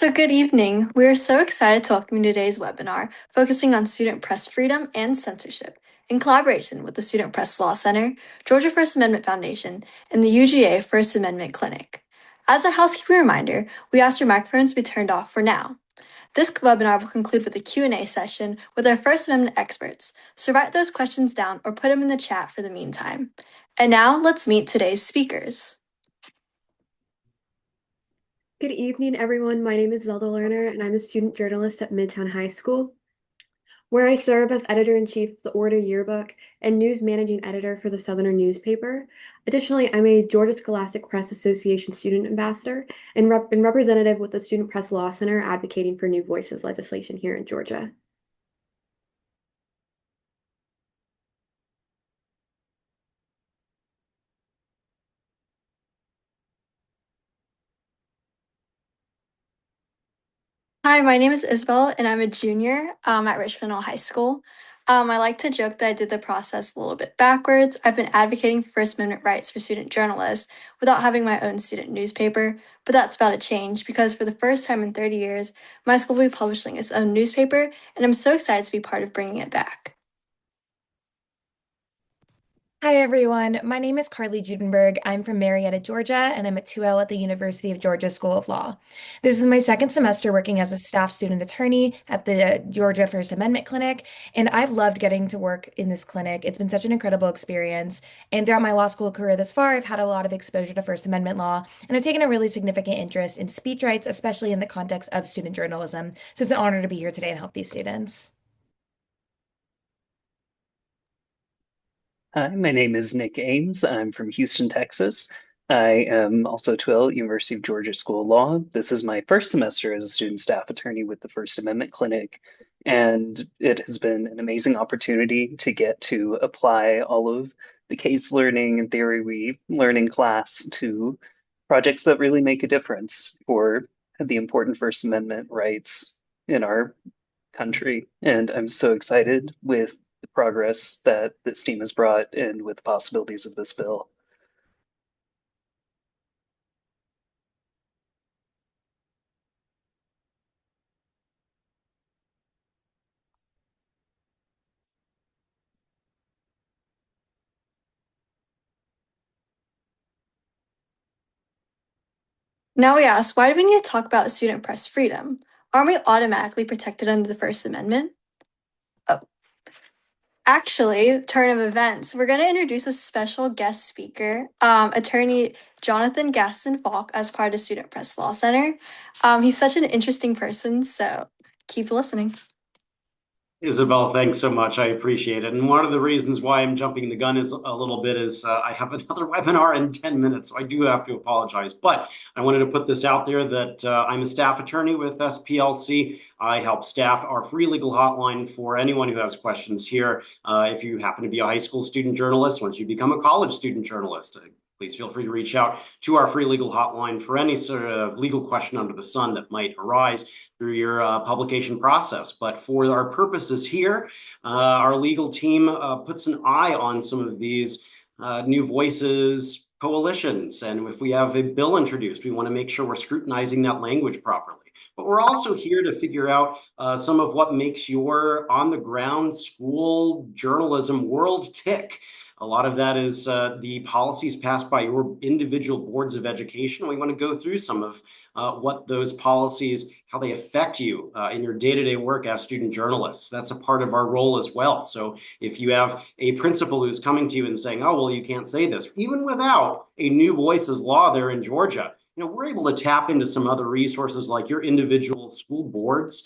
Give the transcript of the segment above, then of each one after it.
So good evening. We are so excited to welcome you to today's webinar focusing on student press freedom and censorship in collaboration with the Student Press Law Center, Georgia First Amendment Foundation, and the UGA First Amendment Clinic. As a housekeeping reminder, we ask your microphones to be turned off for now. This webinar will conclude with a Q&A session with our First Amendment experts, so write those questions down or put them in the chat for the meantime. And now let's meet today's speakers. Good evening, everyone. My name is Zelda Lerner, and I'm a student journalist at Midtown High School, where I serve as editor-in-chief of the Order Yearbook and news managing editor for the Southerner newspaper. Additionally, I'm a Georgia Scholastic Press Association student ambassador and representative with the Student Press Law Center advocating for new voices legislation here in Georgia. Hi, my name is Isabel, and I'm a junior at Richmond Hill High School. I like to joke that I did the process a little bit backwards. I've been advocating for First Amendment rights for student journalists without having my own student newspaper, but that's about to change because for the first time in 30 years, my school will be publishing its own newspaper, and I'm so excited to be part of bringing it back. Hi, everyone. My name is Carly Judenberg. I'm from Marietta, Georgia, and I'm a 2L at the University of Georgia School of Law. This is my second semester working as a staff student attorney at the Georgia First Amendment Clinic, and I've loved getting to work in this clinic. It's been such an incredible experience. And throughout my law school career thus far, I've had a lot of exposure to First Amendment law, and I've taken a really significant interest in speech rights, especially in the context of student journalism. So it's an honor to be here today and help these students. Hi, my name is Nick Ames. I'm from Houston, Texas. I am also 12 at University of Georgia School of Law. This is my first semester as a student staff attorney with the First Amendment Clinic, and it has been an amazing opportunity to get to apply all of the case learning and theory we learn in class to projects that really make a difference for the important First Amendment rights in our country. And I'm so excited with the progress that this team has brought and with the possibilities of this bill. Now we ask, why do we need to talk about student press freedom? Aren't we automatically protected under the First Amendment? Actually, turn of events, we're going to introduce a special guest speaker, attorney Jonathan Gaston Falk, as part of the Student Press Law Center. He's such an interesting person, so keep listening. Isabel, thanks so much. I appreciate it. And one of the reasons why I'm jumping the gun is a little bit is I have another webinar in 10 minutes, so I do have to apologize. But I wanted to put this out there that I'm a staff attorney with SPLC. I help staff our free legal hotline for anyone who has questions here. If you happen to be a high school student journalist, once you become a college student journalist, please feel free to reach out to our free legal hotline for any sort of legal question under the sun that might arise through your publication process. But for our purposes here, our legal team puts an eye on some of these new voices coalitions. And if we have a bill introduced, we want to make sure we're scrutinizing that language properly. But we're also here to figure out some of what makes your on-the-ground school journalism world tick. A lot of that is the policies passed by your individual boards of education. We want to go through some of what those policies, how they affect you in your day-to-day work as student journalists. That's a part of our role as well. So if you have a principal who's coming to you and saying, oh, well, you can't say this, even without a new voices law there in Georgia, we're able to tap into some other resources like your individual school boards,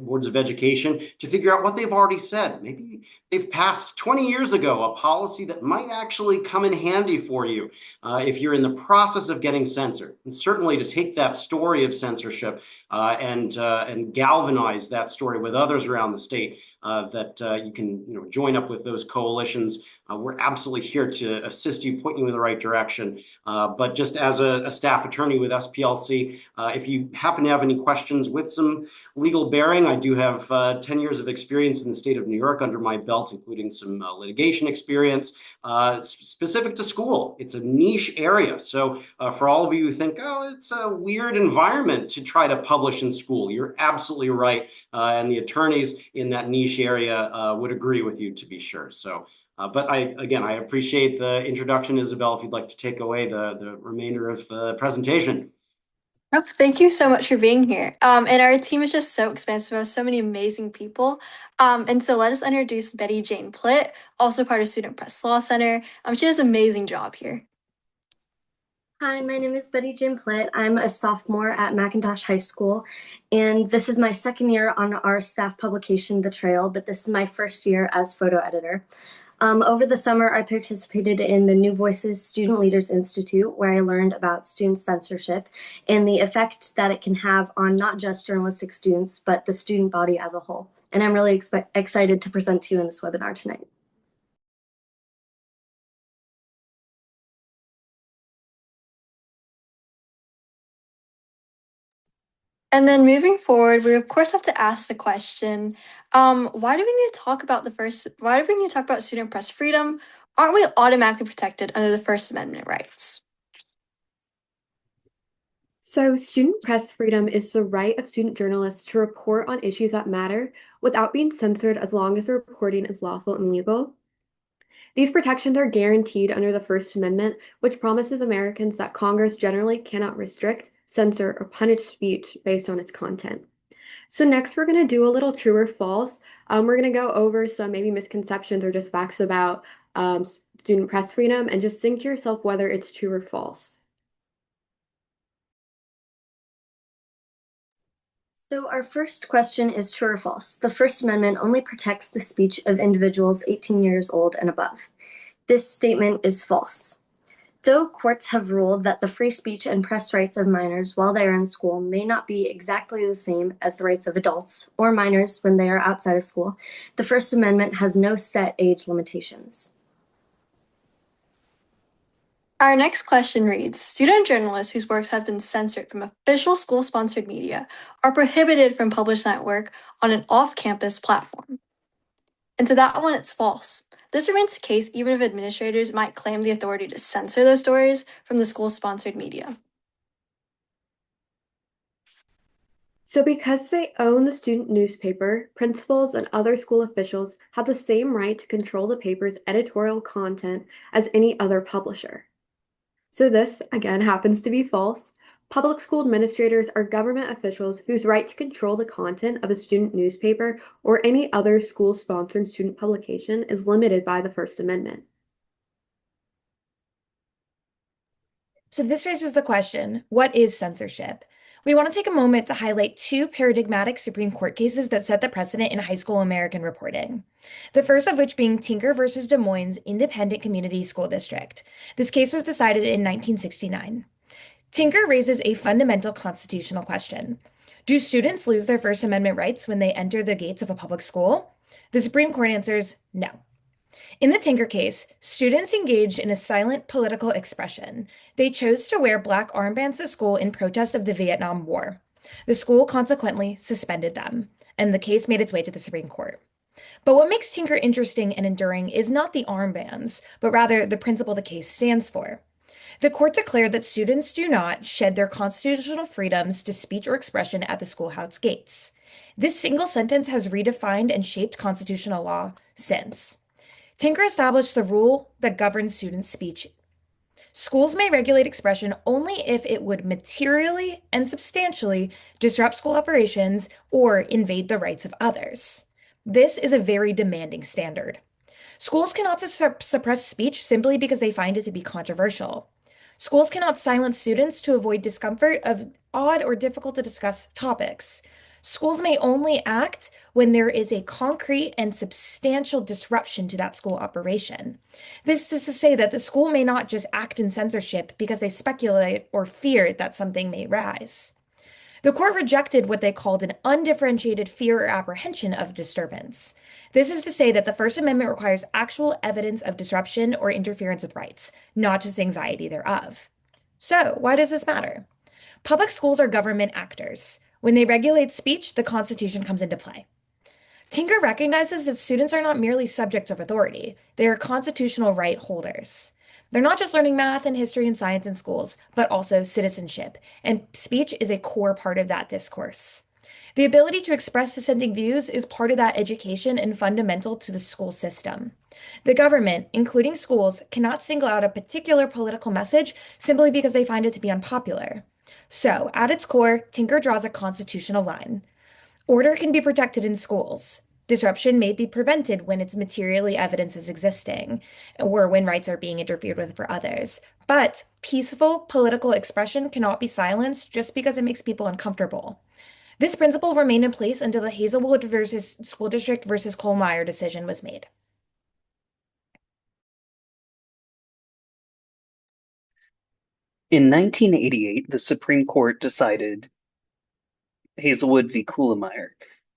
boards of education, to figure out what they've already said. Maybe they've passed 20 years ago a policy that might actually come in handy for you if you're in the process of getting censored. And certainly to take that story of censorship and galvanize that story with others around the state that you can join up with those coalitions we're absolutely here to assist you, point you in the right direction. But just as a staff attorney with SPLC, if you happen to have any questions with some legal bearing, I do have 10 years of experience in the state of New York under my belt, including some litigation experience specific to school. It's a niche area. So for all of you who think, oh, it's a weird environment to try to publish in school, you're absolutely right. And the attorneys in that niche area would agree with you, to be sure. So but I appreciate the introduction, Isabel, if you'd like to take away the remainder of the presentation. Oh, thank you so much for being here. And our team is just so expansive of so many amazing people. And so let us introduce Betty Jane Plitt, also part of Student Press Law Center. She does an amazing job here. Hi, my name is Betty Jane Plitt. I'm a sophomore at McIntosh High School, and this is my second year on our staff publication, The Trail, but this is my first year as photo editor. Over the summer, I participated in the New Voices Student Leaders Institute, where I learned about student censorship and the effect that it can have on not just journalistic students, but the student body as a whole. And I'm really excited to present to you in this webinar tonight. And then moving forward, we of course have to ask the question, why do we need to talk about student press freedom? Aren't we automatically protected under the First Amendment rights? So, student press freedom is the right of student journalists to report on issues that matter without being censored as long as the reporting is lawful and legal. These protections are guaranteed under the First Amendment, which promises Americans that Congress generally cannot restrict, censor, or punish speech based on its content. So next, we're going to do a little true or false. We're going to go over some maybe misconceptions or just facts about student press freedom and just think to yourself whether it's true or false. So our first question is true or false. The First Amendment only protects the speech of individuals 18 years old and above. This statement is false. Though courts have ruled that the free speech and press rights of minors while they are in school may not be exactly the same as the rights of adults or minors when they are outside of school, the First Amendment has no set age limitations. Our next question reads, student journalists whose works have been censored from official school-sponsored media are prohibited from publishing that work on an off-campus platform. And to that one, it's false. This remains the case even if administrators might claim the authority to censor those stories from the school-sponsored media. So because they own the student newspaper, principals and other school officials have the same right to control the paper's editorial content as any other publisher. So this, again, happens to be false. Public school administrators are government officials whose right to control the content of a student newspaper or any other school-sponsored student publication is limited by the First Amendment. So this raises the question, what is censorship? We want to take a moment to highlight two paradigmatic Supreme Court cases that set the precedent in high school American reporting. The first of which being Tinker versus Des Moines Independent Community School District. This case was decided in 1969. Tinker raises a fundamental constitutional question. Do students lose their First Amendment rights when they enter the gates of a public school? The Supreme Court answers no. In the Tinker case, students engaged in a silent political expression. They chose to wear black armbands to school in protest of the Vietnam War. The school consequently suspended them, and the case made its way to the Supreme Court. But what makes Tinker interesting and enduring is not the armbands, but rather the principle the case stands for. The court declared that students do not shed their constitutional freedoms to speech or expression at the schoolhouse gates. This single sentence has redefined and shaped constitutional law since. Tinker established the rule that governs student speech. Schools may regulate expression only if it would materially and substantially disrupt school operations or invade the rights of others. This is a very demanding standard. Schools cannot suppress speech simply because they find it to be controversial. Schools cannot silence students to avoid discomfort of odd or difficult to discuss topics. Schools may only act when there is a concrete and substantial disruption to that school operation. This is to say that the school may not just act in censorship because they speculate or fear that something may rise. The court rejected what they called an undifferentiated fear or apprehension of disturbance. This is to say that the First Amendment requires actual evidence of disruption or interference with rights, not just anxiety thereof. So, why does this matter? Public schools are government actors. When they regulate speech, the Constitution comes into play. Tinker recognizes that students are not merely subjects of authority, they are constitutional right holders. They're not just learning math and history and science in schools, but also citizenship, and speech is a core part of that discourse. The ability to express dissenting views is part of that education and fundamental to the school system. The government, including schools, cannot single out a particular political message simply because they find it to be unpopular. So, at its core, Tinker draws a constitutional line. Order can be protected in schools. Disruption may be prevented when it's materially evidence is existing, or when rights are being interfered with for others. But peaceful political expression cannot be silenced just because it makes people uncomfortable. This principle remained in place until the Hazelwood versus School District versus Kohlmeyer decision was made. In 1988, the Supreme Court decided Hazelwood v. Kuhlemeyer.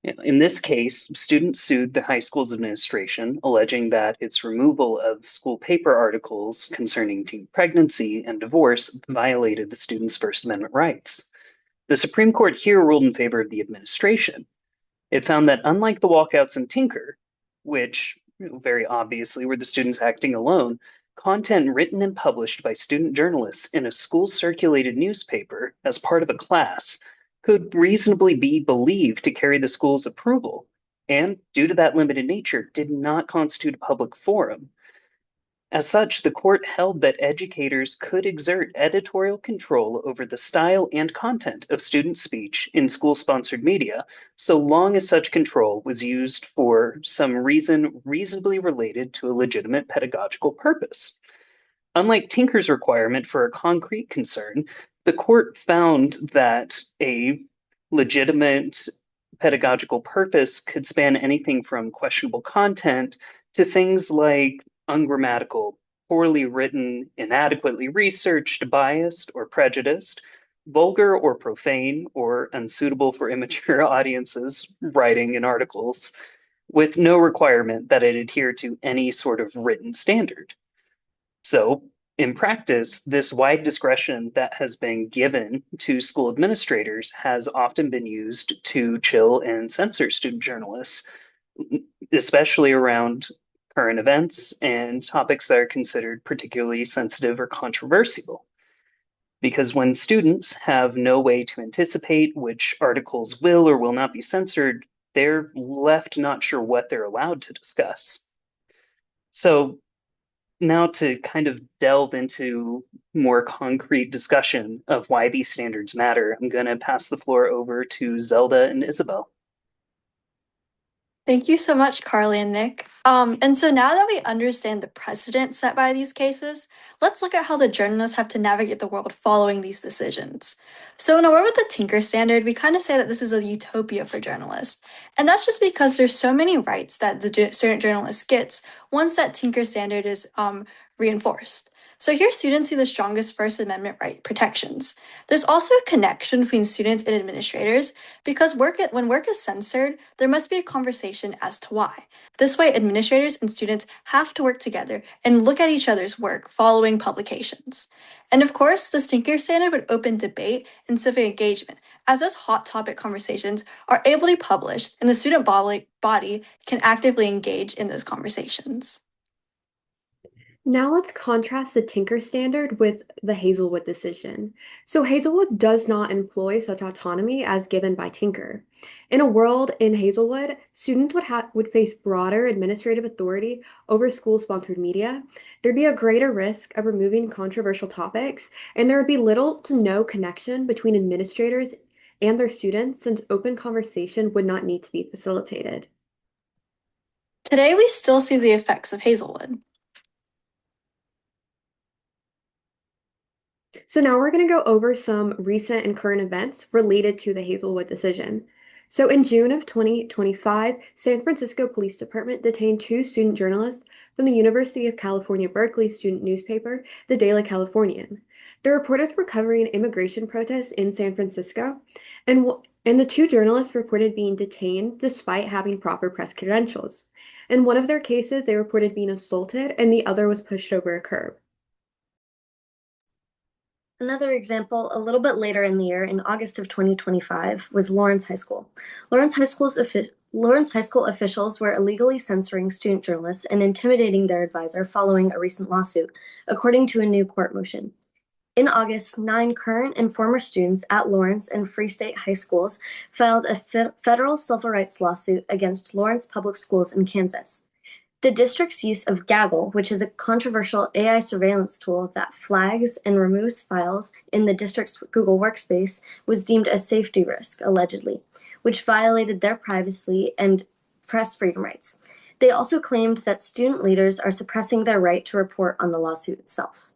In this case, students sued the high school's administration, alleging that its removal of school paper articles concerning teen pregnancy and divorce violated the students' First Amendment rights. The Supreme Court here ruled in favor of the administration. It found that unlike the walkouts in Tinker, which very obviously were the students acting alone, content written and published by student journalists in a school circulated newspaper as part of a class could reasonably be believed to carry the school's approval, and due to that limited nature, did not constitute a public forum. As such, the court held that educators could exert editorial control over the style and content of student speech in school-sponsored media, so long as such control was used for some reason reasonably related to a legitimate pedagogical purpose. Unlike Tinker's requirement for a concrete concern, the court found that a legitimate pedagogical purpose could span anything from questionable content to things like ungrammatical, poorly written, inadequately researched, biased, or prejudiced, vulgar or profane, or unsuitable for immature audiences writing in articles, with no requirement that it adhere to any sort of written standard. So, in practice, this wide discretion that has been given to school administrators has often been used to chill and censor student journalists, especially around current events and topics that are considered particularly sensitive or controversial. Because when students have no way to anticipate which articles will or will not be censored, they're left not sure what they're allowed to discuss. So, now to kind of delve into more concrete discussion of why these standards matter, I'm going to pass the floor over to Zelda and Isabel. Thank you so much, Carly and Nick. And so now that we understand the precedent set by these cases, let's look at how the journalists have to navigate the world following these decisions. So in a world with the Tinker standard, we kind of say that this is a utopia for journalists. And that's just because there's so many rights that the student journalist gets once that Tinker standard is reinforced. So here students see the strongest First Amendment right protections. There's also a connection between students and administrators because when work is censored, there must be a conversation as to why. This way, administrators and students have to work together and look at each other's work following publications. And of course, the Tinker standard would open debate and civic engagement, as those hot topic conversations are able to be published and the student body can actively engage in those conversations. Now let's contrast the Tinker standard with the Hazelwood decision. So Hazelwood does not employ such autonomy as given by Tinker. In a world in Hazelwood, students would face broader administrative authority over school-sponsored media. There'd be a greater risk of removing controversial topics, and there would be little to no connection between administrators and their students since open conversation would not need to be facilitated. Today, we still see the effects of Hazelwood. So now we're going to go over some recent and current events related to the Hazelwood decision. So in June of 2025, San Francisco Police Department detained two student journalists from the University of California, Berkeley student newspaper, the Daily Californian. The reporters were covering immigration protests in San Francisco, and the two journalists reported being detained despite having proper press credentials. In one of their cases, they reported being assaulted, and the other was pushed over a curb. Another example, a little bit later in the year, in August of 2025, was Norins High School. Lawrence High School officials were illegally censoring student journalists and intimidating their advisor following a recent lawsuit, according to a new court motion. In August, 9 current and former students at Lawrence and Free State high schools filed a federal civil rights lawsuit against Lawrence Public Schools in Kansas. The district's use of Gaggle, which is a controversial AI surveillance tool that flags and removes files in the district's Google Workspace, was deemed a safety risk, allegedly, which violated their privacy and press freedom rights. They also claimed that student leaders are suppressing their right to report on the lawsuit itself.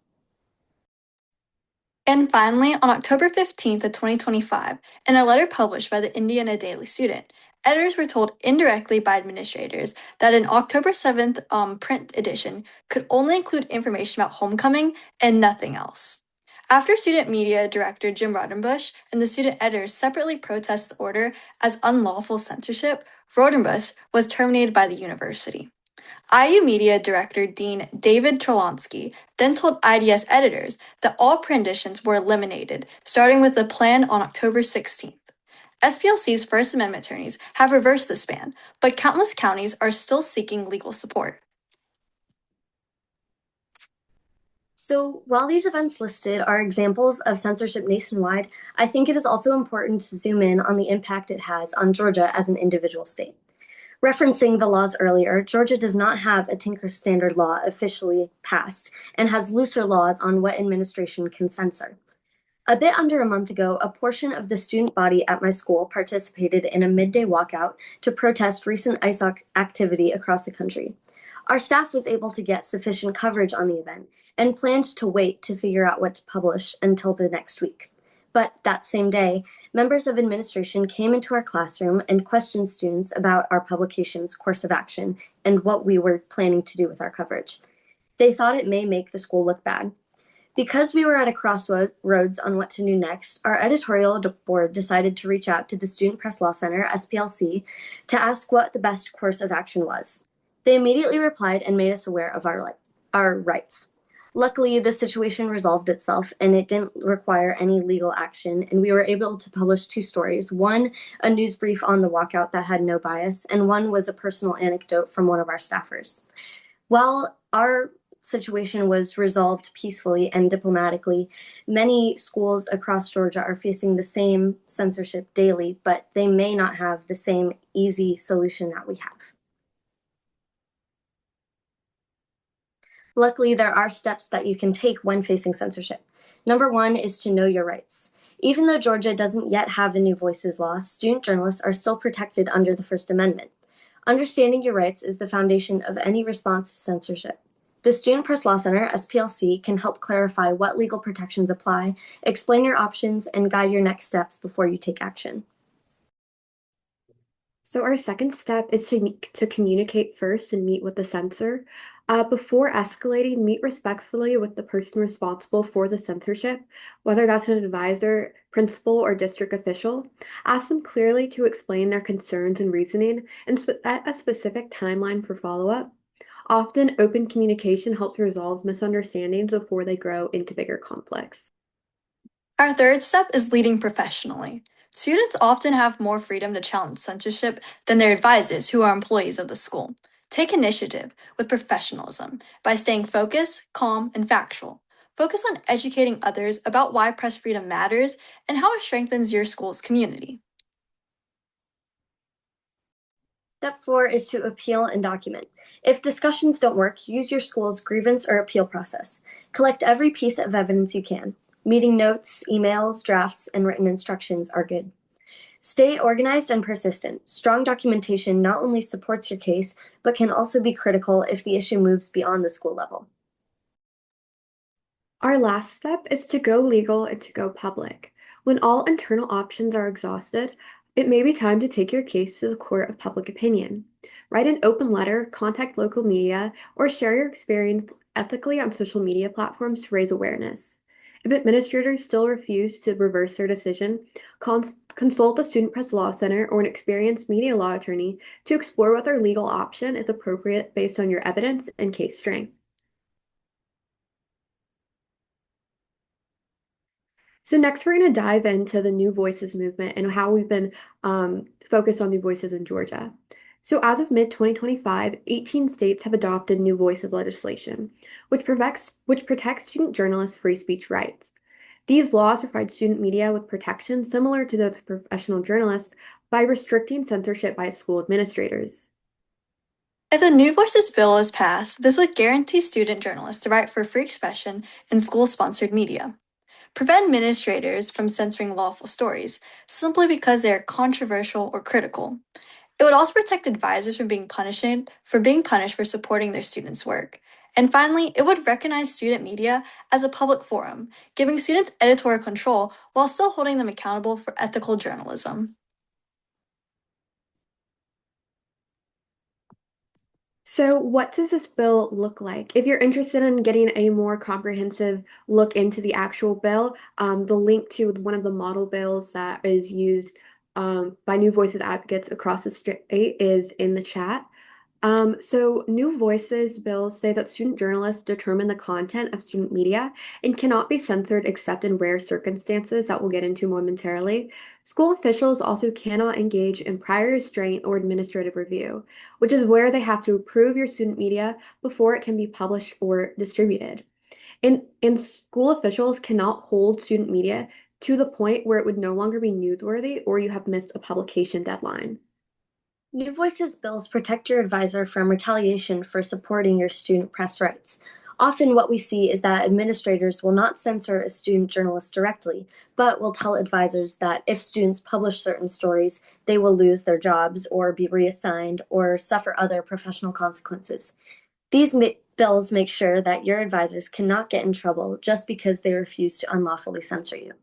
And finally, on October 15th of 2025, in a letter published by the Indiana Daily Student, editors were told indirectly by administrators that an October 7th print edition could only include information about homecoming and nothing else. After student media director Jim Rodenbush and the student editors separately protested the order as unlawful censorship, Rodenbush was terminated by the university. IU Media Director Dean David Trelansky then told IDS editors that all print editions were eliminated, starting with the plan on October 16th. SPLC's First Amendment attorneys have reversed this ban, but countless counties are still seeking legal support. So, while these events listed are examples of censorship nationwide, I think it is also important to zoom in on the impact it has on Georgia as an individual state. Referencing the laws earlier, Georgia does not have a Tinker Standard law officially passed and has looser laws on what administration can censor. A bit under a month ago, a portion of the student body at my school participated in a midday walkout to protest recent ICE activity across the country. Our staff was able to get sufficient coverage on the event and planned to wait to figure out what to publish until the next week. But that same day, members of administration came into our classroom and questioned students about our publication's course of action and what we were planning to do with our coverage. They thought it may make the school look bad. Because we were at a crossroads on what to do next, our editorial board decided to reach out to the Student Press Law Center, SPLC, to ask what the best course of action was. They immediately replied and made us aware of our rights. Luckily, the situation resolved itself and it didn't require any legal action, and we were able to publish 2 stories. One, a news brief on the walkout that had no bias, and one was a personal anecdote from one of our staffers. While our situation was resolved peacefully and diplomatically, many schools across Georgia are facing the same censorship daily, but they may not have the same easy solution that we have. Luckily, there are steps that you can take when facing censorship. Number 1 is to know your rights. Even though Georgia doesn't yet have a new voices law, student journalists are still protected under the First Amendment. Understanding your rights is the foundation of any response to censorship. The Student Press Law Center, SPLC, can help clarify what legal protections apply, explain your options, and guide your next steps before you take action. So our second step is to communicate first and meet with the censor. Before escalating, meet respectfully with the person responsible for the censorship, whether that's an advisor, principal, or district official. Ask them clearly to explain their concerns and reasoning, and set a specific timeline for follow-up. Often, open communication helps resolve misunderstandings before they grow into bigger conflicts. Our third step is leading professionally. Students often have more freedom to challenge censorship than their advisors who are employees of the school. Take initiative with professionalism by staying focused, calm, and factual. Focus on educating others about why press freedom matters and how it strengthens your school's community. Step 4 is to appeal and document. If discussions don't work, use your school's grievance or appeal process. Collect every piece of evidence you can. Meeting notes, emails, drafts, and written instructions are good. Stay organized and persistent. Strong documentation not only supports your case, but can also be critical if the issue moves beyond the school level. Our last step is to go legal and to go public. When all internal options are exhausted, it may be time to take your case to the court of public opinion. Write an open letter, contact local media, or share your experience ethically on social media platforms to raise awareness. If administrators still refuse to reverse their decision, consult the Student Press Law Center or an experienced media law attorney to explore what their legal option is appropriate based on your evidence and case strength. So next, we're going to dive into the New Voices movement and how we've been focused on New Voices in Georgia. So as of mid-2025, 18 states have adopted New Voices legislation, which protects student journalists' free speech rights. These laws provide student media with protections similar to those of professional journalists by restricting censorship by school administrators. If the New Voices bill is passed, this would guarantee student journalists the right for free expression in school-sponsored media, prevent administrators from censoring lawful stories simply because they are controversial or critical. It would also protect advisors from being punished for supporting their students' work. And finally, it would recognize student media as a public forum, giving students editorial control while still holding them accountable for ethical journalism. So what does this bill look like? If you're interested in getting a more comprehensive look into the actual bill, the link to one of the model bills that is used by New Voices advocates across the state is in the chat. So New Voices bills say that student journalists determine the content of student media and cannot be censored except in rare circumstances that we'll get into momentarily. School officials also cannot engage in prior restraint or administrative review, which is where they have to approve your student media before it can be published or distributed. And school officials cannot hold student media to the point where it would no longer be newsworthy or you have missed a publication deadline. New Voices bills protect your advisor from retaliation for supporting your student press rights. Often, what we see is that administrators will not censor a student journalist directly, but will tell advisors that if students publish certain stories, they will lose their jobs or be reassigned or suffer other professional consequences. These bills make sure that your advisors cannot get in trouble just because they refuse to unlawfully censor you.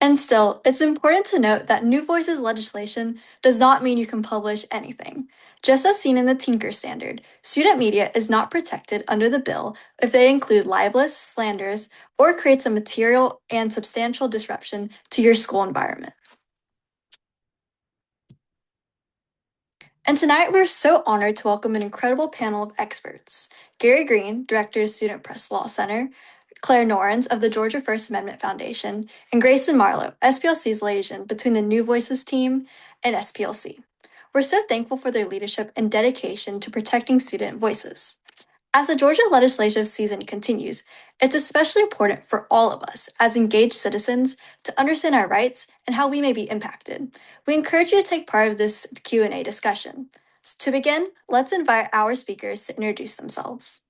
And still, it's important to note that New Voices legislation does not mean you can publish anything. Just as seen in the Tinker Standard, student media is not protected under the bill if they include libelous, slanderous, or create some material and substantial disruption to your school environment. And tonight, we're so honored to welcome an incredible panel of experts. Gary Green, Director of Student Press Law Center, Clare Norins of the Georgia First Amendment Foundation, and Grayson Marlowe, SPLC's liaison between the New Voices team and SPLC. We're so thankful for their leadership and dedication to protecting student voices. As the Georgia legislative season continues, it's especially important for all of us as engaged citizens to understand our rights and how we may be impacted. We encourage you to take part of this Q&A discussion. So to begin, let's invite our speakers to introduce themselves.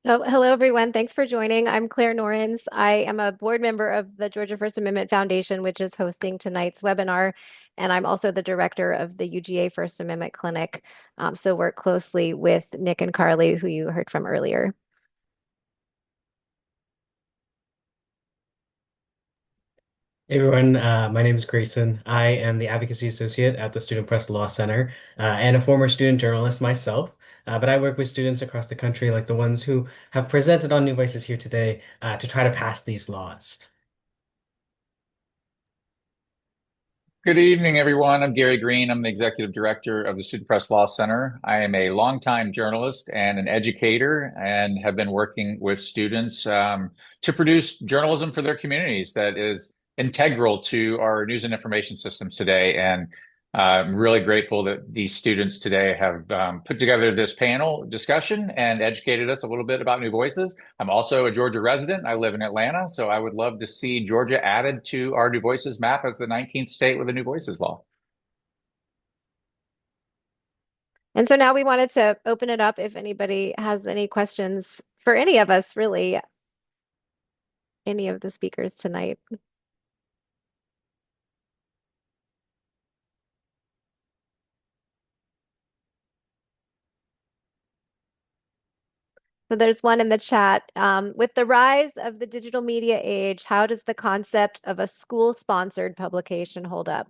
So, hello, everyone. Thanks for joining. I'm Clare Norins. I am a board member of the Georgia First Amendment Foundation, which is hosting tonight's webinar. And I'm also the director of the UGA First Amendment Clinic. So work closely with Nick and Carly, who you heard from earlier. Hey everyone, my name is Grayson. I am the Advocacy Associate at the Student Press Law Center and a former student journalist myself. But I work with students across the country, like the ones who have presented on New Voices here today, to try to pass these laws. Good evening, everyone. I'm Gary Green. I'm the executive director of the Student Press Law Center. I am a longtime journalist and an educator and have been working with students to produce journalism for their communities that is integral to our news and information systems today. And I'm really grateful that these students today have put together this panel discussion and educated us a little bit about New Voices. I'm also a Georgia resident. I live in Atlanta, so I would love to see Georgia added to our New Voices map as the 19th state with a New Voices law. And so now we wanted to open it up if anybody has any questions for any of us, really, any of the speakers tonight. So there's one in the chat. With the rise of the digital media age, how does the concept of a school-sponsored publication hold up?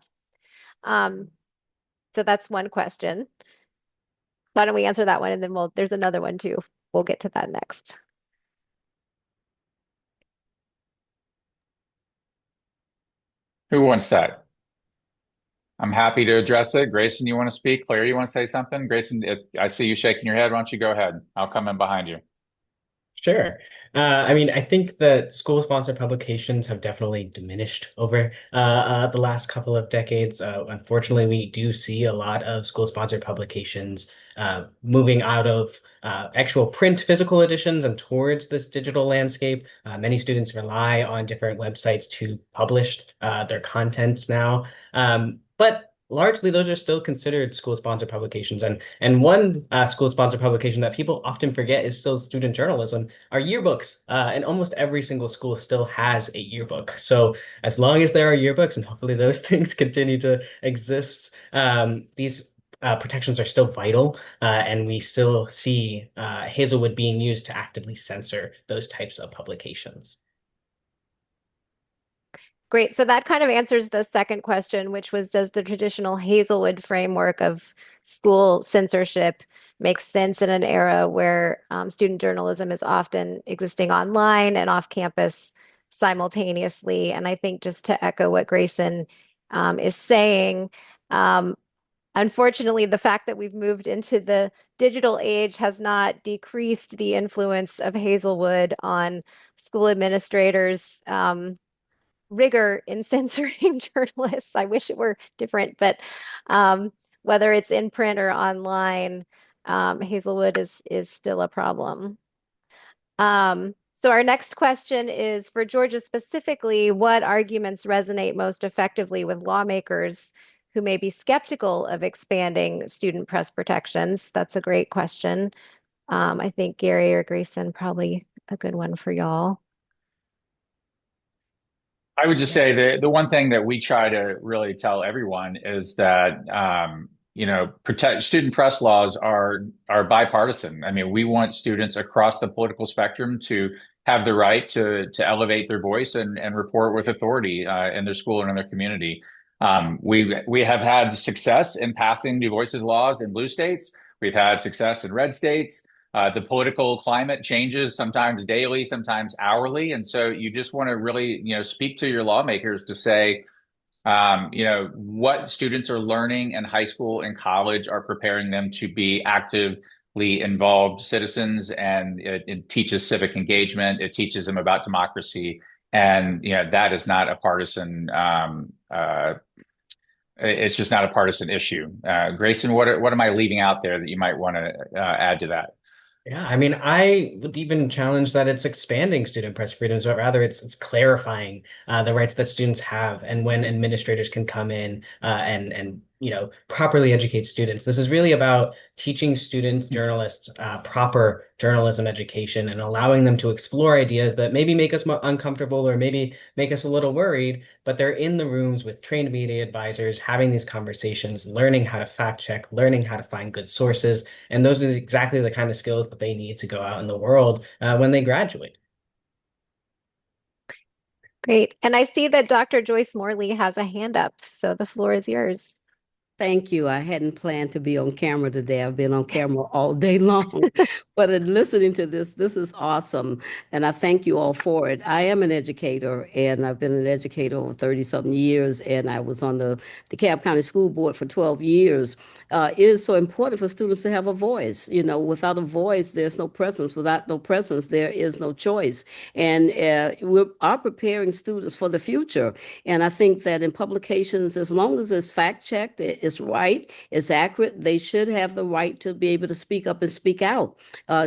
So that's one question. Why don't we answer that one and then there's another one too. We'll get to that next. Who wants that? I'm happy to address it. Grayson, you want to speak? Claire, you want to say something? Grayson, if I see you shaking your head, why don't you go ahead? I'll come in behind you. Sure. I mean, I think that school-sponsored publications have definitely diminished over the last couple of decades. Unfortunately, we do see a lot of school-sponsored publications moving out of actual print physical editions and towards this digital landscape. Many students rely on different websites to publish their contents now. But largely, those are still considered school-sponsored publications. And one school-sponsored publication that people often forget is still student journalism are yearbooks. And almost every single school still has a yearbook. So as long as there are yearbooks, and hopefully those things continue to exist, these protections are still vital, and we still see Hazelwood being used to actively censor those types of publications. Great. So that kind of answers the second question, which was, does the traditional Hazelwood framework of school censorship make sense in an era where student journalism is often existing online and off campus simultaneously? And I think just to echo what Grayson is saying, unfortunately, the fact that we've moved into the digital age has not decreased the influence of Hazelwood on school administrators. Rigor in censoring journalists. I wish it were different, but whether it's in print or online, Hazelwood is still a problem. So our next question is for Georgia specifically, what arguments resonate most effectively with lawmakers who may be skeptical of expanding student press protections? That's a great question. I think Gary or Grayson, probably a good one for y'all. I would just say the one thing that we try to really tell everyone is that protect student press laws are bipartisan. I mean, we want students across the political spectrum to have the right to elevate their voice and report with authority in their school and in their community. We have had success in passing new voices laws in blue states. We've had success in red states. The political climate changes sometimes daily, sometimes hourly. And so you just want to really, speak to your lawmakers to say, what students are learning in high school and college are preparing them to be actively involved citizens. And it teaches civic engagement. It teaches them about democracy. And, that is not a partisan, it's just not a partisan issue. Grayson, what am I leaving out there that you might want to add to that? Yeah, I mean, I would even challenge that it's expanding student press freedoms, but rather it's clarifying the rights that students have, and when administrators can come in and properly educate students. This is really about teaching students, journalists, proper journalism education and allowing them to explore ideas that maybe make us more uncomfortable or maybe make us a little worried, but they're in the rooms with trained media advisors, having these conversations, learning how to fact check, learning how to find good sources. And those are exactly the kind of skills that they need to go out in the world when they graduate. Great. And I see that Dr. Joyce Morley has a hand up, so the floor is yours. Thank you. I hadn't planned to be on camera today. I've been on camera all day long, but in listening to this is awesome. And I thank you all for it. I am an educator, and I've been an educator over 30-something years, and I was on the DeKalb County School Board for 12 years. It is so important for students to have a voice. Without a voice, there's no presence. Without no presence, there is no choice. And we are preparing students for the future. And I think that in publications, as long as it's fact-checked, it's right, it's accurate, they should have the right to be able to speak up and speak out.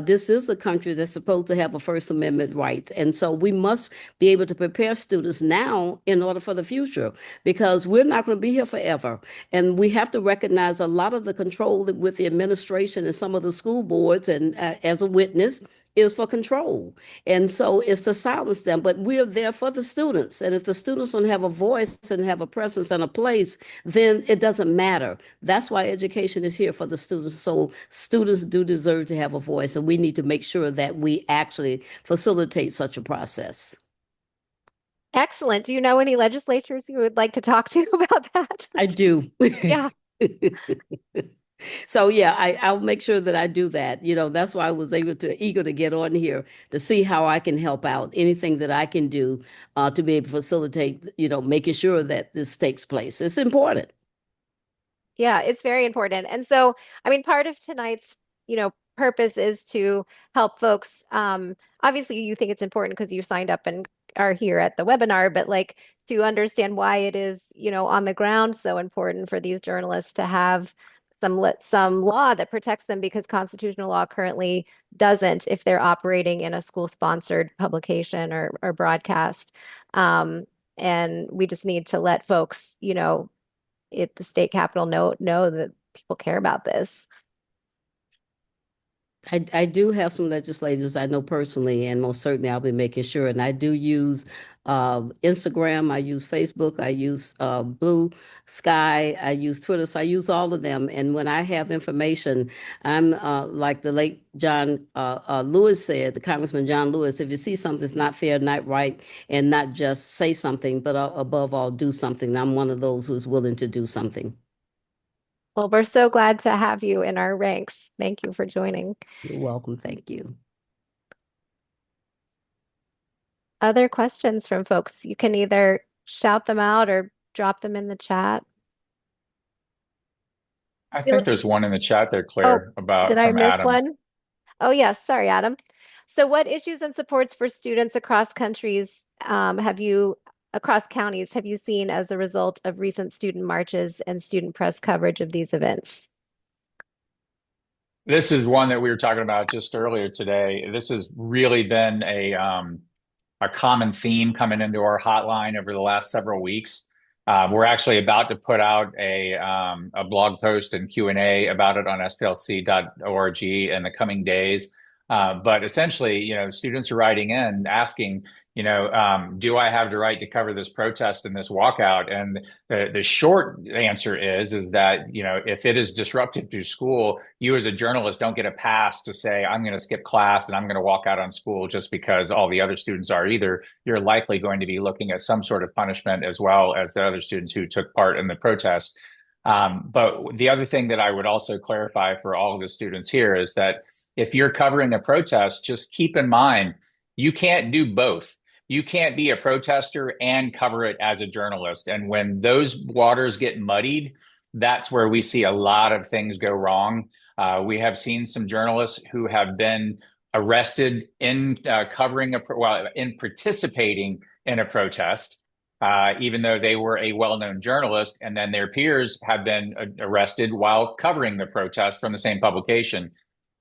This is a country that's supposed to have a First Amendment right. And so we must be able to prepare students now in order for the future, because we're not going to be here forever. And we have to recognize a lot of the control with the administration and some of the school boards, and as a witness, is for control. And so it's to silence them, but we're there for the students. And if the students don't have a voice and have a presence and a place, then it doesn't matter. That's why education is here, for the students. So students do deserve to have a voice, and we need to make sure that we actually facilitate such a process. Excellent. Do you know any legislatures you would like to talk to about that? I do. Yeah. So yeah, I'll make sure that I do that. That's why I was eager to get on here to see how I can help out. Anything that I can do to be able to facilitate, making sure that this takes place. It's important. Yeah, it's very important. And so, I mean, part of tonight's, purpose is to help folks. Obviously, you think it's important because you signed up and are here at the webinar, but like to understand why it is, on the ground so important for these journalists to have some law that protects them because constitutional law currently doesn't if they're operating in a school-sponsored publication or broadcast. And we just need to let folks, at the state capitol know that people care about this. I do have some legislators I know personally, and most certainly I'll be making sure. And I do use Instagram, I use Facebook, I use Blue Sky, I use Twitter. So I use all of them. And when I have information, I'm like the late John Lewis said, the Congressman John Lewis, if you see something that's not fair, not right, and not just say something, but above all, do something. I'm one of those who's willing to do something. Well, we're so glad to have you in our ranks. Thank you for joining. You're welcome. Thank you. Other questions from folks? You can either shout them out or drop them in the chat. I think there's one in the chat there, Claire, Did I from miss Adam. one? Oh, yes. Sorry, Adam. So what issues and supports for students across countries across counties have you seen as a result of recent student marches and student press coverage of these events? This is one that we were talking about just earlier today. This has really been a common theme coming into our hotline over the last several weeks. We're actually about to put out a blog post and Q&A about it on SPLC.org in the coming days. But essentially, students are writing in asking, do I have the right to cover this protest and this walkout? And the short answer is that, if it is disruptive to school, you as a journalist don't get a pass to say, I'm going to skip class and I'm going to walk out on school just because all the other students are. Either you're likely going to be looking at some sort of punishment as well as the other students who took part in the protest. But the other thing that I would also clarify for all of the students here is that if you're covering a protest, just keep in mind, you can't do both. You can't be a protester and cover it as a journalist. And when those waters get muddied, that's where we see a lot of things go wrong. We have seen some journalists who have been arrested in in participating in a protest. Even though they were a well-known journalist, and then their peers have been arrested while covering the protest from the same publication.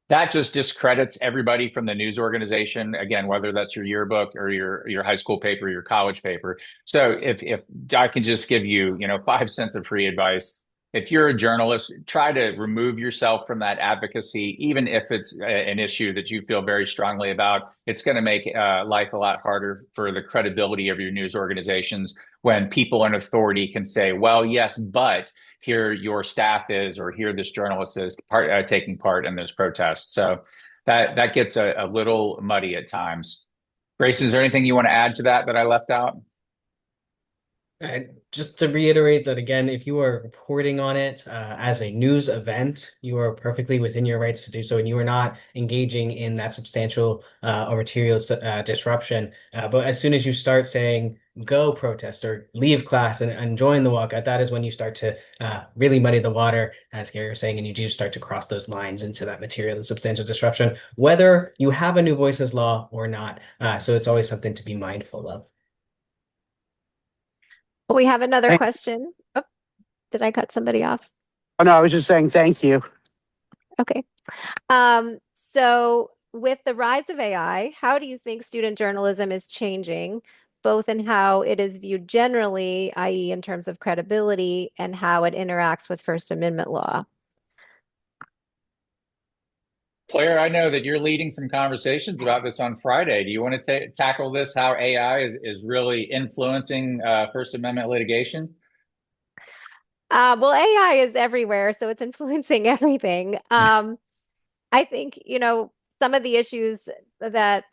That just discredits everybody from the news organization, again, whether that's your yearbook or your high school paper, your college paper. So if I can just give you, 5 cents of free advice, if you're a journalist, try to remove yourself from that advocacy, even if it's an issue that you feel very strongly about. It's going to make life a lot harder for the credibility of your news organizations when people in authority can say, well, yes, but here your staff is, or here this journalist is taking part in this protest. So that gets a little muddy at times. Grace, is there anything you want to add to that I left out? Just to reiterate that again, if you are reporting on it as a news event, you are perfectly within your rights to do so, and you are not engaging in that substantial or material disruption. But as soon as you start saying, go protest or leave class and join the walkout, that is when you start to really muddy the water, as Gary was saying, and you do start to cross those lines into that material and substantial disruption, whether you have a New Voices law or not. So it's always something to be mindful of. We have another question. Oh, did I cut somebody off? Oh, no, I was just saying thank you. Okay. So with the rise of AI, how do you think student journalism is changing, both in how it is viewed generally, i.e. in terms of credibility, and how it interacts with First Amendment law? Claire, I know that you're leading some conversations about this on Friday. Do you want to tackle this, how AI is really influencing First Amendment litigation? Well, AI is everywhere, so it's influencing everything. I think, some of the issues that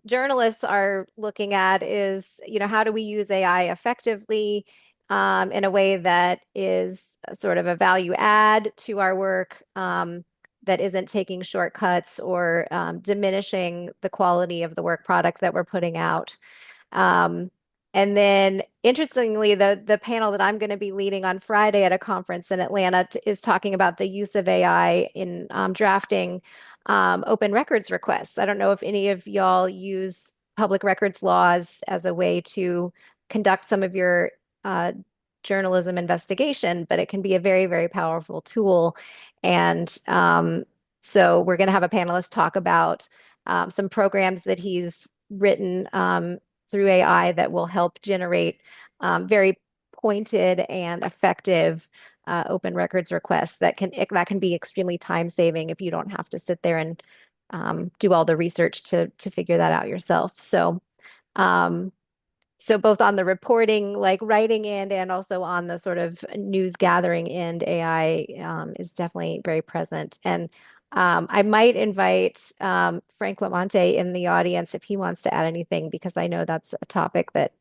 journalists are looking at is, how do we use AI effectively in a way that is sort of a value add to our work, that isn't taking shortcuts or diminishing the quality of the work product that we're putting out. And then, interestingly, the panel that I'm going to be leading on Friday at a conference in Atlanta is talking about the use of AI in drafting open records requests. I don't know if any of y'all use public records laws as a way to conduct some of your journalism investigation, but it can be a very, very powerful tool. And so we're going to have a panelist talk about some programs that he's written through AI that will help generate very pointed and effective open records requests that can be extremely time saving if you don't have to sit there and do all the research to figure that out yourself. So both on the reporting, like writing end, and also on the sort of news gathering end, AI is definitely very present. And I might invite Frank Lamonte in the audience if he wants to add anything, because I know that's a topic that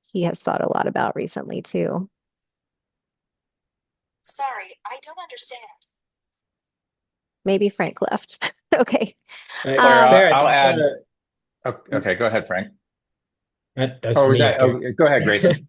he has thought a lot about recently too. Sorry, I don't understand. Maybe Frank left. Okay. Claire, I'll add. Okay, go ahead, Frank. That's Oh, me. Go ahead, Grayson.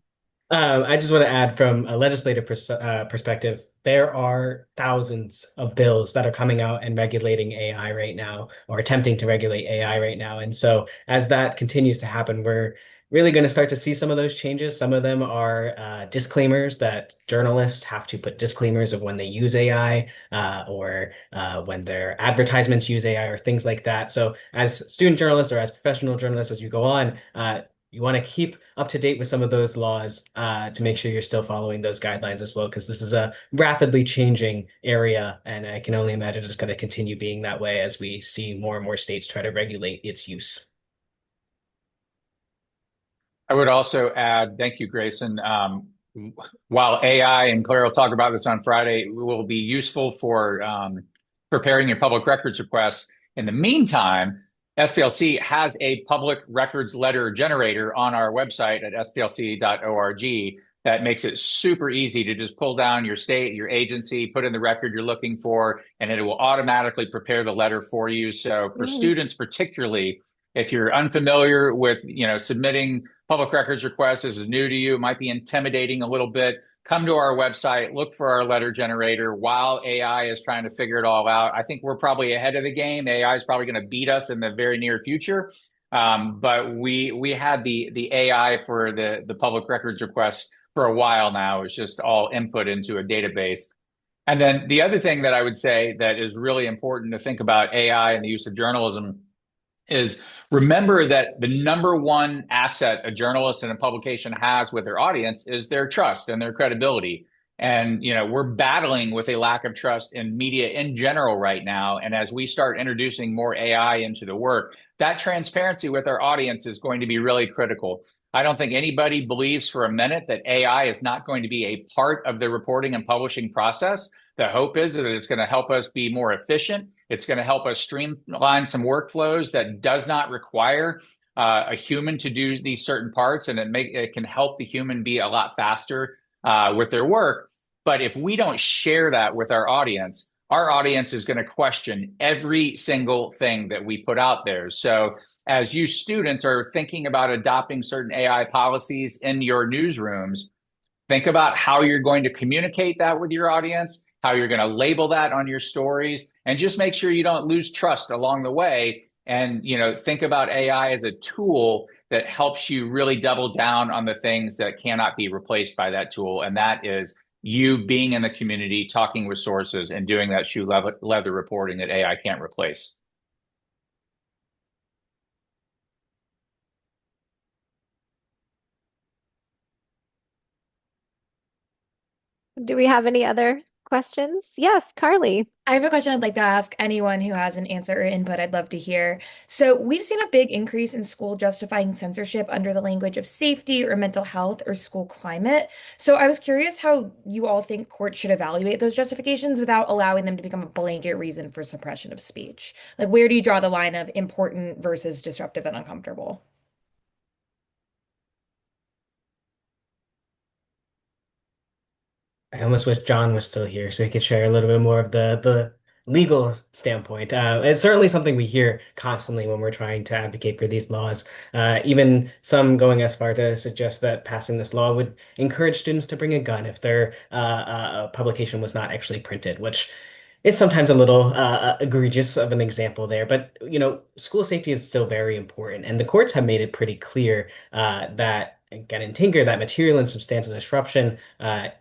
I just want to add from a legislative perspective, there are thousands of bills that are coming out and regulating AI right now, or attempting to regulate AI right now. And so as that continues to happen, we're really going to start to see some of those changes. Some of them are disclaimers that journalists have to put disclaimers of when they use AI, or when their advertisements use AI, or things like that. So as student journalists or as professional journalists, as you go on, you want to keep up to date with some of those laws to make sure you're still following those guidelines as well, because this is a rapidly changing area, and I can only imagine it's going to continue being that way as we see more and more states try to regulate its use. I would also add, thank you, Grayson. While AI, and Claire will talk about this on Friday, will be useful for preparing your public records requests, in the meantime, SPLC has a public records letter generator on our website at splc.org that makes it super easy to just pull down your state, your agency, put in the record you're looking for, and it will automatically prepare the letter for you. So for students particularly, if you're unfamiliar with submitting public records requests, this is new to you, it might be intimidating a little bit, come to our website, look for our letter generator while AI is trying to figure it all out. I think we're probably ahead of the game. AI is probably going to beat us in the very near future. But we had the AI for the public records requests for a while now. It's just all input into a database. And then the other thing that I would say that is really important to think about AI and the use of journalism is remember that the number one asset a journalist and a publication has with their audience is their trust and their credibility. And, we're battling with a lack of trust in media in general right now. And as we start introducing more AI into the work, that transparency with our audience is going to be really critical. I don't think anybody believes for a minute that AI is not going to be a part of the reporting and publishing process. The hope is that it's going to help us be more efficient. It's going to help us streamline some workflows that does not require a human to do these certain parts, and it can help the human be a lot faster with their work. But if we don't share that with our audience is going to question every single thing that we put out there. So as you students are thinking about adopting certain AI policies in your newsrooms, think about how you're going to communicate that with your audience, how you're going to label that on your stories, and just make sure you don't lose trust along the way. And, think about AI as a tool that helps you really double down on the things that cannot be replaced by that tool. And that is you being in the community, talking with sources, and doing that shoe leather reporting that AI can't replace. Do we have any other questions? Yes, Carly. I have a question I'd like to ask anyone who has an answer or input. I'd love to hear. So, we've seen a big increase in school justifying censorship under the language of safety or mental health or school climate. So, I was curious how you all think courts should evaluate those justifications without allowing them to become a blanket reason for suppression of speech. Like, where do you draw the line of important versus disruptive and uncomfortable? I almost wish John was still here so he could share a little bit more of the legal standpoint. It's certainly something we hear constantly when we're trying to advocate for these laws. Even some going as far to suggest that passing this law would encourage students to bring a gun if their publication was not actually printed, which is sometimes a little egregious of an example there. But school safety is still very important, and the courts have made it pretty clear that. Again, in Tinker, that material and substantial disruption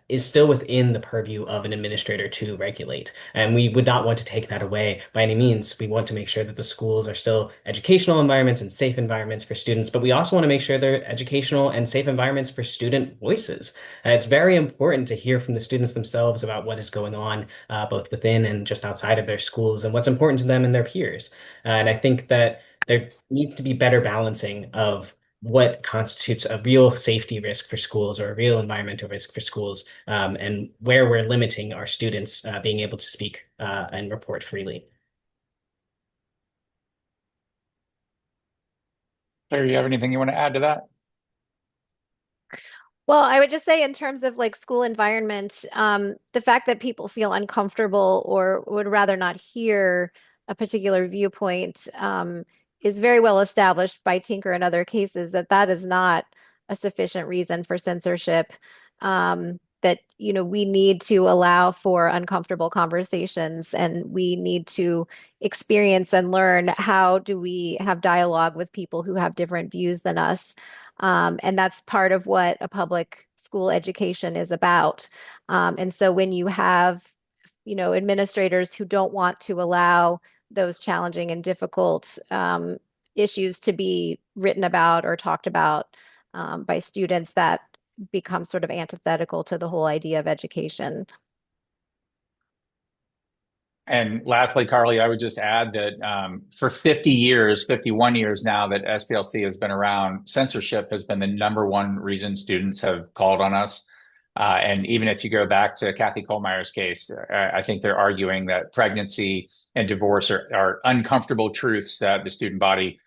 is still within the purview of an administrator to regulate. And we would not want to take that away by any means. We want to make sure that the schools are still educational environments and safe environments for students, but we also want to make sure they're educational and safe environments for student voices. It's very important to hear from the students themselves about what is going on, both within and just outside of their schools, and what's important to them and their peers. And I think that there needs to be better balancing of what constitutes a real safety risk for schools or a real environmental risk for schools, and where we're limiting our students being able to speak and report freely. Claire, you have anything you want to add to that? Well, I would just say in terms of like school environment, the fact that people feel uncomfortable or would rather not hear a particular viewpoint, is very well established by Tinker and other cases that that is not a sufficient reason for censorship. That, we need to allow for uncomfortable conversations and we need to experience and learn how do we have dialogue with people who have different views than us. And that's part of what a public school education is about. And so when you have, administrators who don't want to allow those challenging and difficult issues to be written about or talked about by students, that becomes sort of antithetical to the whole idea of education. And lastly, Carly, I would just add that for 50 years, 51 years now that SPLC has been around, censorship has been the number one reason students have called on us. And even if you go back to Kathy Kohlmeyer's case, I think they're arguing that pregnancy and divorce are uncomfortable truths that the student body,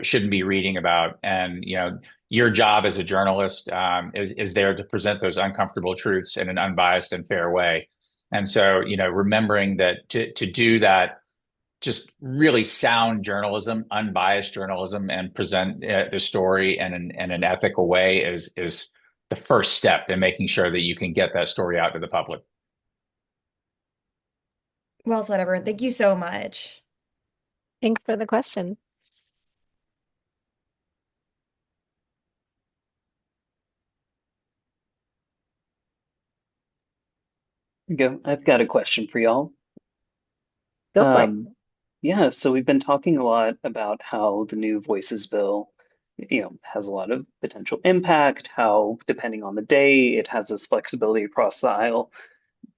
shouldn't be reading about. And, your job as a journalist is there to present those uncomfortable truths in an unbiased and fair way. And so, remembering that to do that, just really sound journalism, unbiased journalism, and present the story in an ethical way is the first step in making sure that you can get that story out to the public. Well said, everyone. Thank you so much. Thanks for the question. I've got a question for y'all. Go for it. Yeah, so we've been talking a lot about how the new Voices bill, has a lot of potential impact, how depending on the day, it has this flexibility across the aisle.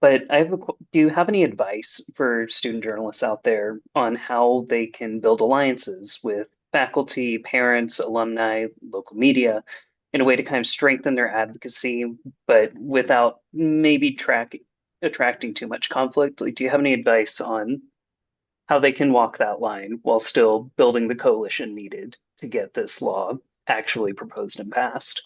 But do you have any advice for student journalists out there on how they can build alliances with faculty, parents, alumni, local media in a way to kind of strengthen their advocacy, but without maybe attracting too much conflict? Like, do you have any advice on how they can walk that line while still building the coalition needed to get this law actually proposed and passed?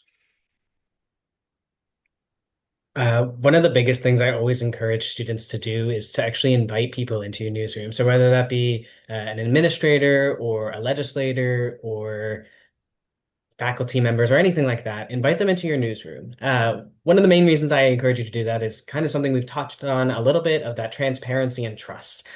One of the biggest things I always encourage students to do is to actually invite people into your newsroom. So whether that be an administrator or a legislator or faculty members or anything like that, invite them into your newsroom. One of the main reasons I encourage you to do that is kind of something we've touched on a little bit of that transparency and trust.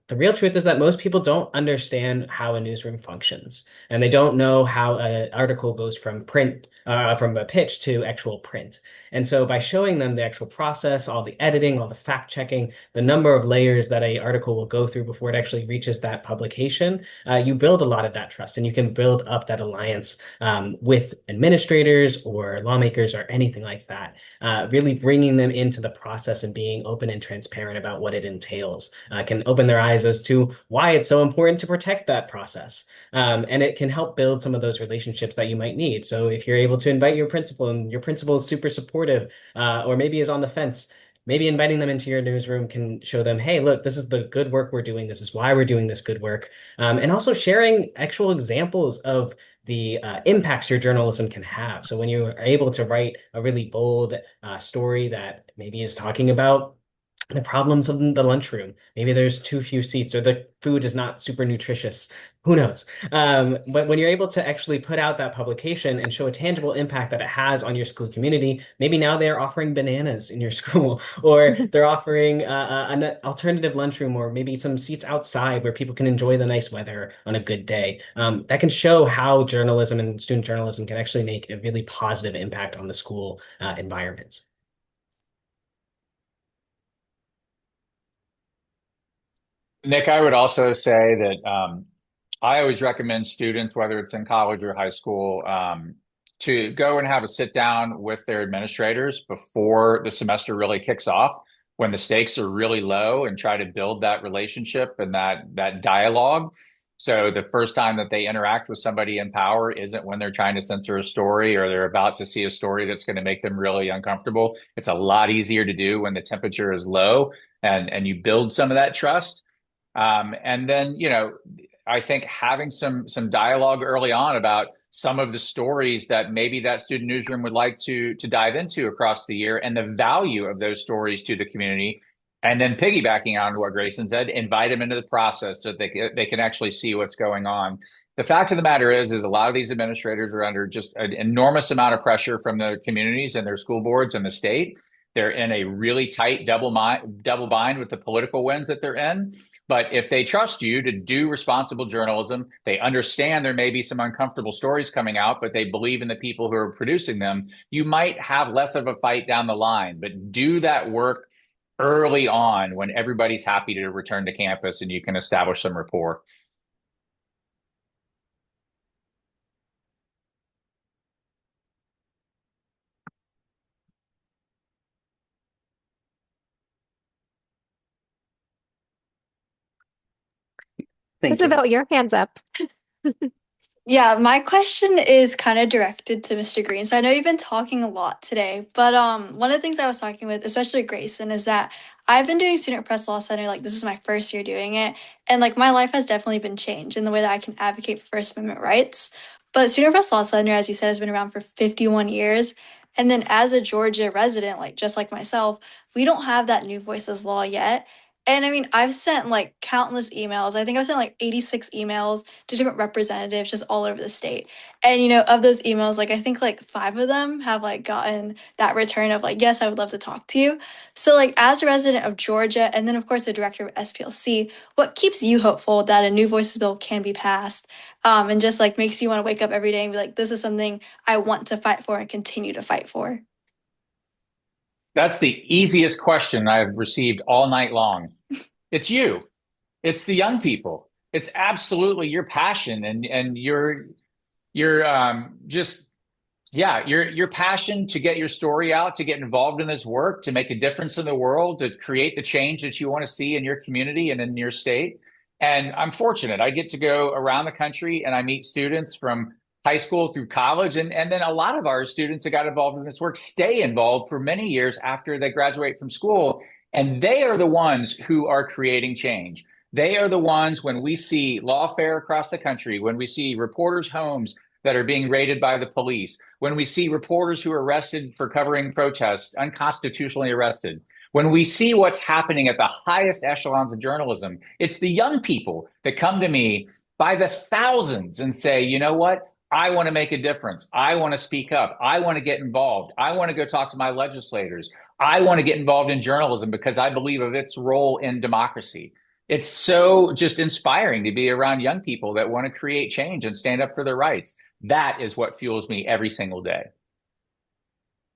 the real truth is that most people don't understand how a newsroom functions, and they don't know how an article goes from from a pitch to actual print. And so by showing them the actual process, all the editing, all the fact checking, the number of layers that a article will go through before it actually reaches that publication, you build a lot of that trust, and you can build up that alliance with administrators or lawmakers or anything like that. Really bringing them into the process and being open and transparent about what it entails can open their eyes as to why it's so important to protect that process. And it can help build some of those relationships that you might need. So if you're able to invite your principal and your principal is super supportive, or maybe is on the fence, maybe inviting them into your newsroom can show them, hey, look, this is the good work we're doing. This is why we're doing this good work. And also sharing actual examples of the impacts your journalism can have. So when you are able to write a really bold story that maybe is talking about the problems of the lunchroom. Maybe there's too few seats or the food is not super nutritious. Who knows? But when you're able to actually put out that publication and show a tangible impact that it has on your school community, maybe now they're offering bananas in your school, or they're offering an alternative lunchroom, or maybe some seats outside where people can enjoy the nice weather on a good day. That can show how journalism and student journalism can actually make a really positive impact on the school environment. Nick, I would also say that I always recommend students, whether it's in college or high school, to go and have a sit down with their administrators before the semester really kicks off, when the stakes are really low, and try to build that relationship and that dialogue. So the first time that they interact with somebody in power isn't when they're trying to censor a story or they're about to see a story that's going to make them really uncomfortable. It's a lot easier to do when the temperature is low and you build some of that trust. And then, I think having some dialogue early on about some of the stories that maybe that student newsroom would like to dive into across the year, and the value of those stories to the community. And then piggybacking on what Grayson said, invite them into the process so that they can actually see what's going on. The fact of the matter is a lot of these administrators are under just an enormous amount of pressure from their communities and their school boards and the state. They're in a really tight double bind with the political winds that they're in. But if they trust you to do responsible journalism, they understand there may be some uncomfortable stories coming out, but they believe in the people who are producing them, you might have less of a fight down the line. But do that work early on when everybody's happy to return to campus and you can establish some rapport. Thank you. Isabel, your hand's up. Yeah, my question is kind of directed to Mr. Green. So I know you've been talking a lot today, but one of the things I was talking with, especially Grayson, is that I've been doing Student Press Law Center, like this is my first year doing it, and like my life has definitely been changed in the way that I can advocate for First Amendment rights. But Student Press Law Center, as you said, has been around for 51 years. And then as a Georgia resident, like just like myself, we don't have that New Voices law yet. And I mean, I've sent like countless emails. I think I've sent like 86 emails to different representatives just all over the state. And of those emails, like I think like 5 of them have like gotten that return of like, yes, I would love to talk to you. So like as a resident of Georgia and then of course the director of SPLC, what keeps you hopeful that a new voices bill can be passed? And just like makes you want to wake up every day and be like, this is something I want to fight for and continue to fight for. That's the easiest question I've received all night long. It's you. It's the young people. It's absolutely your passion and your just your passion to get your story out, to get involved in this work, to make a difference in the world, to create the change that you want to see in your community and in your state. And I'm fortunate. I get to go around the country and I meet students from high school through college. And then a lot of our students that got involved in this work stay involved for many years after they graduate from school. And they are the ones who are creating change. They are the ones, when we see lawfare across the country, when we see reporters' homes that are being raided by the police, when we see reporters who are arrested for covering protests, unconstitutionally arrested, when we see what's happening at the highest echelons of journalism, it's the young people that come to me by the thousands and say, you know what? I want to make a difference. I want to speak up. I want to get involved. I want to go talk to my legislators. I want to get involved in journalism because I believe of its role in democracy. it's so just inspiring to be around young people that want to create change and stand up for their rights. That is what fuels me every single day.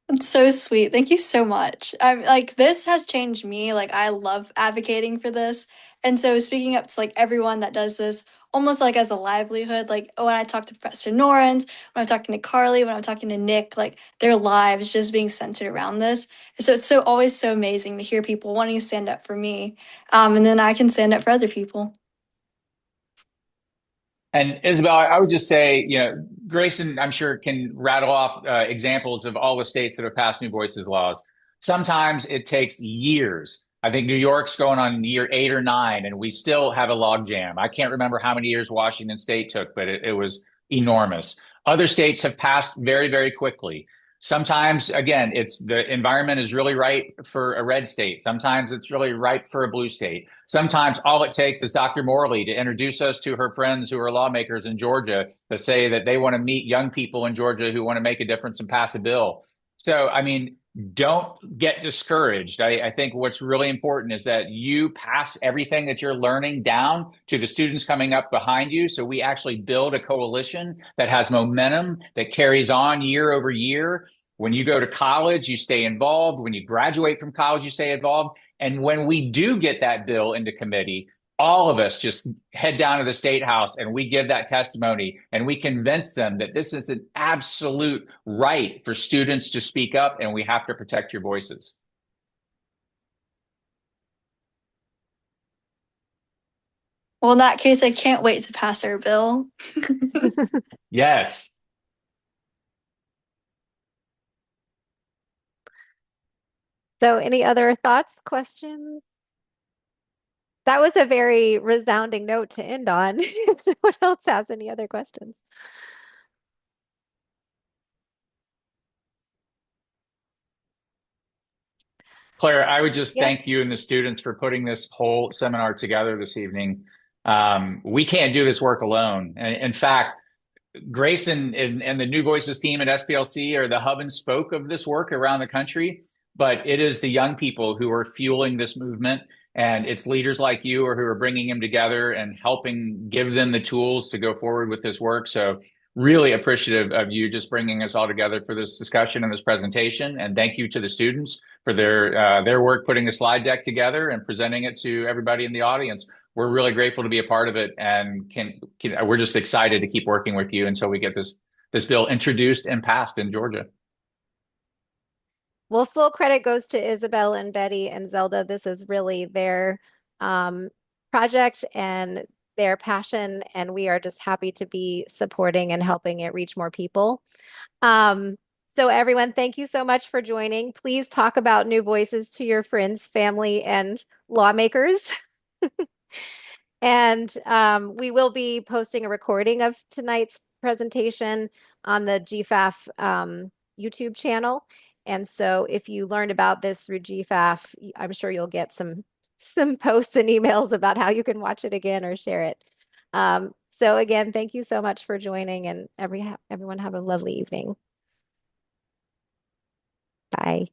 It's so sweet. Thank you so much. I'm like this has changed me. Like I love advocating for this. And so speaking up to like everyone that does this almost like as a livelihood, like when I talk to Professor Norins, when I'm talking to Carly, when I'm talking to Nick, like their lives just being centered around this. And so it's so always so amazing to hear people wanting to stand up for me. And then I can stand up for other people. And Isabel, I would just say, Grayson, I'm sure can rattle off examples of all the states that have passed new voices laws. Sometimes it takes years. I think New York's going on year 8 or 9, and we still have a logjam. I can't remember how many years Washington State took, but it was enormous. Other states have passed very, very quickly. Sometimes, again, it's the environment is really right for a red state. Sometimes it's really right for a blue state. Sometimes all it takes is Dr. Morley to introduce us to her friends who are lawmakers in Georgia to say that they want to meet young people in Georgia who want to make a difference and pass a bill. So, I mean, don't get discouraged. I think what's really important is that you pass everything that you're learning down to the students coming up behind you. So we actually build a coalition that has momentum that carries on year over year. When you go to college, you stay involved. When you graduate from college, you stay involved. And when we do get that bill into committee, all of us just head down to the state house and we give that testimony and we convince them that this is an absolute right for students to speak up and we have to protect your voices. Well, in that case, I can't wait to pass our bill. Yes. So any other thoughts, questions? That was a very resounding note to end on. What else has any other questions? Claire, I would just Yes. thank you and the students for putting this whole seminar together this evening. We can't do this work alone. In fact, Grayson and the New Voices team at SPLC are the hub and spoke of this work around the country, but it is the young people who are fueling this movement. And it's leaders like you or who are bringing them together and helping give them the tools to go forward with this work. So really appreciative of you just bringing us all together for this discussion and this presentation. And thank you to the students for their work putting the slide deck together and presenting it to everybody in the audience. We're really grateful to be a part of it, and we're just excited to keep working with you until we get this bill introduced and passed in Georgia. Well, full credit goes to Isabel and Betty and Zelda. This is really their project and their passion, and we are just happy to be supporting and helping it reach more people. So everyone, thank you so much for joining. Please talk about New Voices to your friends, family, and lawmakers. And we will be posting a recording of tonight's presentation on the GFAF YouTube channel. And so if you learned about this through GFAF, I'm sure you'll get some posts and emails about how you can watch it again or share it. So again, thank you so much for joining, and everyone have a lovely evening. Bye.